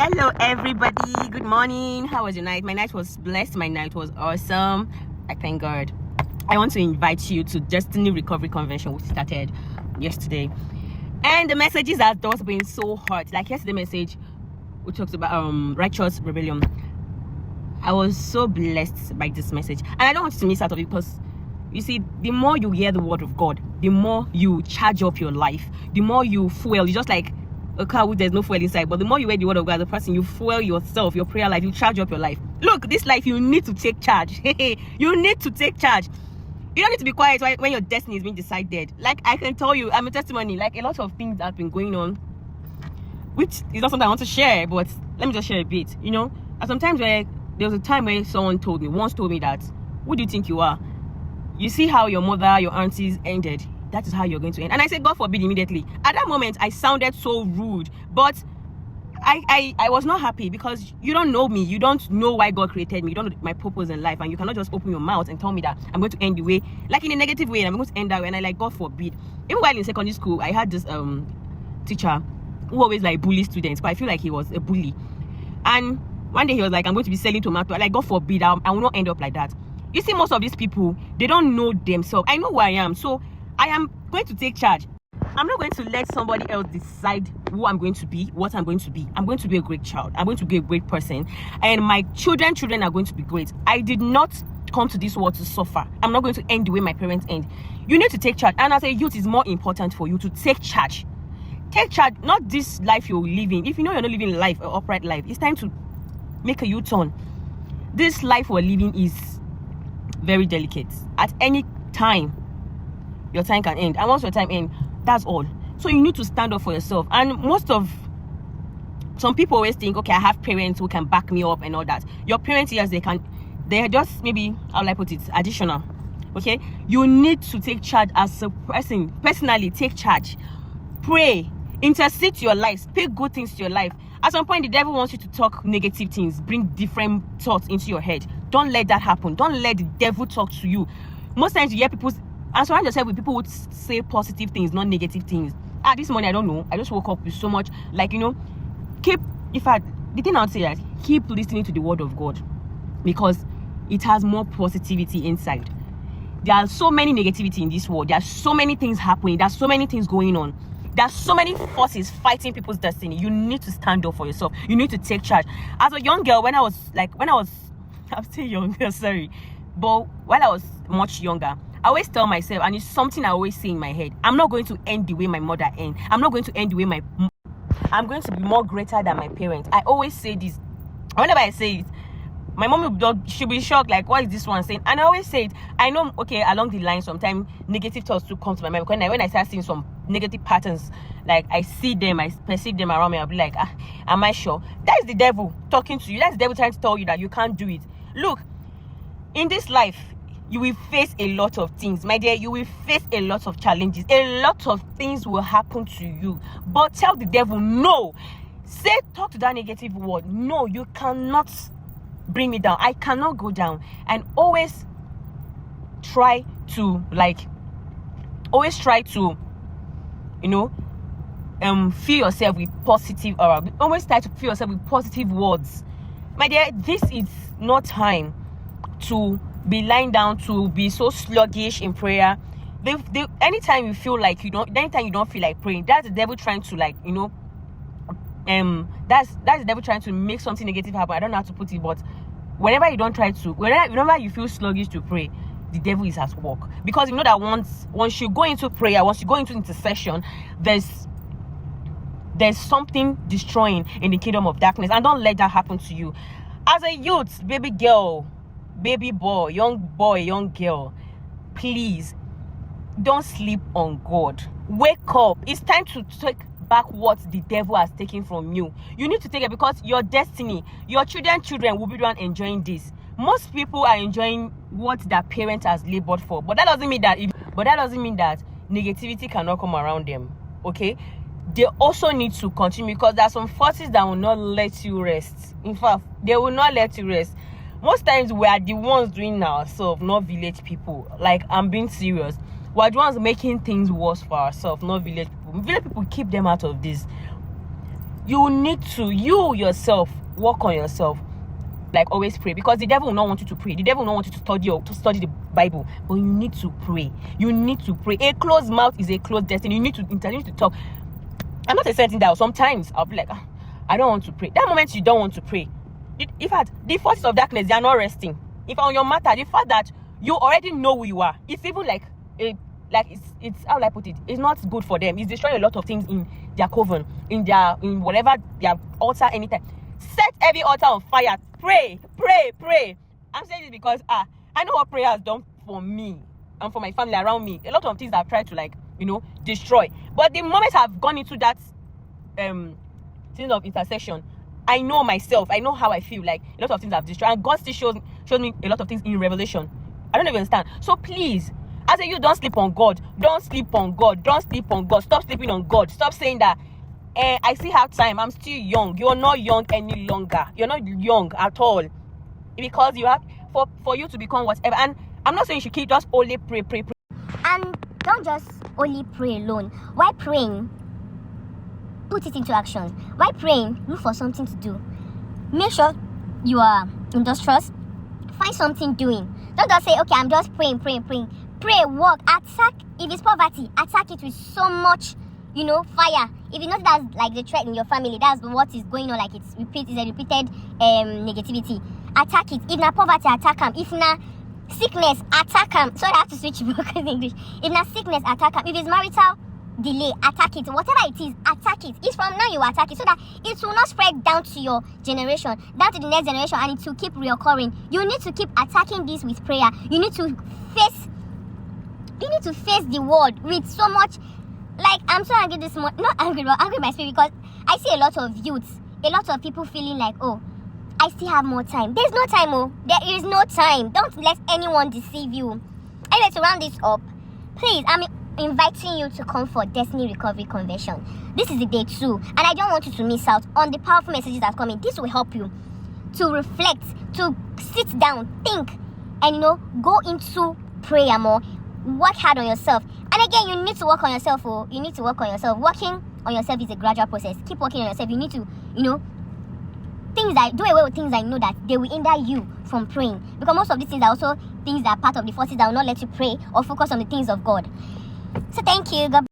Hello everybody, good morning. How was your night? My night was blessed. My night was awesome. I thank God. I want to invite you to Destiny Recovery Convention, which started yesterday, and the messages have just been so hot. Like yesterday message, we talked about righteous rebellion. I was so blessed by this message, and I don't want you to miss out of it, because you see, the more you hear the word of God, the more you charge up your life, the more you fuel. You just like a car with there's no fuel inside, but the more you hear the word of God, the person, you fuel yourself, your prayer life, you charge up your life. Look, this life, you need to take charge. You need to take charge. You don't need to be quiet when your destiny is being decided. Like, I can tell you, I'm a testimony. Like, a lot of things that have been going on, which is not something I want to share, but let me just share a bit. You know, and sometimes there was a time where someone once told me that, who do you think you are? You see how your mother, your aunties ended, that is how you're going to end. And I said, God forbid, immediately. At that moment, I sounded so rude, but I was not happy, because you don't know me. You don't know why God created me. You don't know my purpose in life, and you cannot just open your mouth and tell me that I'm going to end the way, like in a negative way, and I'm going to end that way. And I like, God forbid. Even while in secondary school, I had this teacher who always like bully students, but I feel like he was a bully. And one day he was like, I'm going to be selling tomato. Like, God forbid, I will not end up like that. You see, most of these people, they don't know themselves. I know who I am, so I am going to take charge. I'm not going to let somebody else decide who I'm going to be, what I'm going to be. I'm going to be a great child. I'm going to be a great person. And my children are going to be great. I did not come to this world to suffer. I'm not going to end the way my parents end. You need to take charge. And as a youth, it's more important for you to take charge. Take charge, not this life you're living. If you know you're not living life, an upright life, it's time to make a U-turn. This life we're living is very delicate. At any time, your time can end, and once your time ends, that's all. So you need to stand up for yourself. And some people always think, okay, I have parents who can back me up and all that. Your parents, yes, they're just, maybe, how will I put it, additional. Okay, you need to take charge as a person. Personally, take charge. Pray, intercede to your life, speak good things to your life. At some point, the devil wants you to talk negative things, bring different thoughts into your head. Don't let that happen. Don't let the devil talk to you. Most times you hear people, and surround yourself with people who say positive things, not negative things. This morning, I don't know, I just woke up with so much, like, you know, the thing I would say is, keep listening to the word of God, because it has more positivity inside. There are so many negativity in this world. There are so many things happening. There are so many things going on. There are so many forces fighting people's destiny. You need to stand up for yourself. You need to take charge. As a young girl, I'm still younger, sorry, but while I was much younger, I always tell myself, and it's something I always say in my head, I'm not going to end the way my mother ended. I'm not going to end the way I'm going to be more greater than my parents. I always say this. Whenever I say it, my mom should be shocked, like, what is this one saying? And I always say it. I know, okay, along the line, sometimes negative thoughts do come to my mind. Because when I start seeing some negative patterns, like, I see them, I perceive them around me, I'll be like, am I sure? That is the devil talking to you. That's the devil trying to tell you that you can't do it. Look, in this life, you will face a lot of things, my dear. You will face a lot of challenges. A lot of things will happen to you. But tell the devil, no. Talk to that negative word. No, you cannot bring me down. I cannot go down. And always try to, you know, fill yourself with positive aura. Always try to fill yourself with positive words. My dear, this is not time to be lying down, to be so sluggish in prayer. Anytime you don't feel like praying, that's the devil trying to, like, you know, that's the devil trying to make something negative happen. I don't know how to put it, but whenever you feel sluggish to pray, the devil is at work. Because you know that once you go into prayer, once you go into intercession, there's something destroying in the kingdom of darkness, and don't let that happen to you. As a youth, baby girl, baby boy, young girl, please don't sleep on God. Wake up. It's time to take back what the devil has taken from you. You need to take it, because your destiny, your children will be the one enjoying this. Most people are enjoying what their parent has labored for, but that doesn't mean that negativity cannot come around them. Okay, they also need to continue, because there are some forces that will not let you rest. In fact, they will not let you rest. Most times we are the ones doing ourselves, not village people. Like, I'm being serious. We're the ones making things worse for ourselves, not village people. Village people, keep them out of this. you need to, you yourself, work on yourself. Like, always pray, because the devil will not want you to pray. The devil will not want you to study the Bible, but you need to pray. You need to pray. A closed mouth is a closed destiny. You need to intervene, to talk. I'm not saying that sometimes I'll be like, I don't want to pray. That moment you don't want to pray, in fact, the forces of darkness, they are not resting. If on your matter, the fact that you already know who you are, it's even like it's how will I put it? It's not good for them. It's destroying a lot of things in their coven, in whatever their altar, anytime. Set every altar on fire. Pray. I'm saying this because I know what prayer has done for me and for my family around me. A lot of things I've tried to destroy. But the moment I've gone into that thing of intercession, I know myself. I know how I feel. Like, a lot of things I've destroyed, and God still shows me a lot of things in Revelation. I don't even understand. So please, I say, you don't sleep on God. Don't sleep on God. Don't sleep on God. Stop sleeping on God. Stop saying that I still have time. I'm still young. You're not young any longer. You're not young at all. Because you have for you to become whatever. And I'm not saying you should keep just only pray. And don't just only pray alone. While praying, put it into action. While praying, look for something to do. Make sure you are industrious. Find something doing. Don't just say, okay, I'm just praying. Pray, work, attack. If it's poverty, attack it with so much, fire. If you know that's like the threat in your family, that's what is going on, like it's a repeated negativity. Attack it. If na poverty, attack them. If na sickness, attack them. Sorry, I have to switch because English. If na sickness, attack them. If it's marital delay, attack it. Whatever it is, attack it. It's from now you attack it so that it will not spread down to your generation, down to the next generation, and it will keep reoccurring. You need to keep attacking this with prayer. You need to face the world with so much. Like, I'm so angry this morning. Not angry, but angry my spirit, because I see a lot of youths, a lot of people feeling like, oh, I still have more time. There's no time, oh. There is no time. Don't let anyone deceive you. Anyway, to round this up, please, I'm inviting you to come for Destiny Recovery Convention. This is the day 2, and I don't want you to miss out on the powerful messages that are coming. This will help you to reflect, to sit down, think, and go into prayer more. Work hard on yourself. And again, you need to work on yourself. You need to work on yourself. Working on yourself is a gradual process. Keep working on yourself. You need to, do away with things that you know that they will hinder you from praying. Because most of these things are also things that are part of the forces that will not let you pray or focus on the things of God. So thank you. God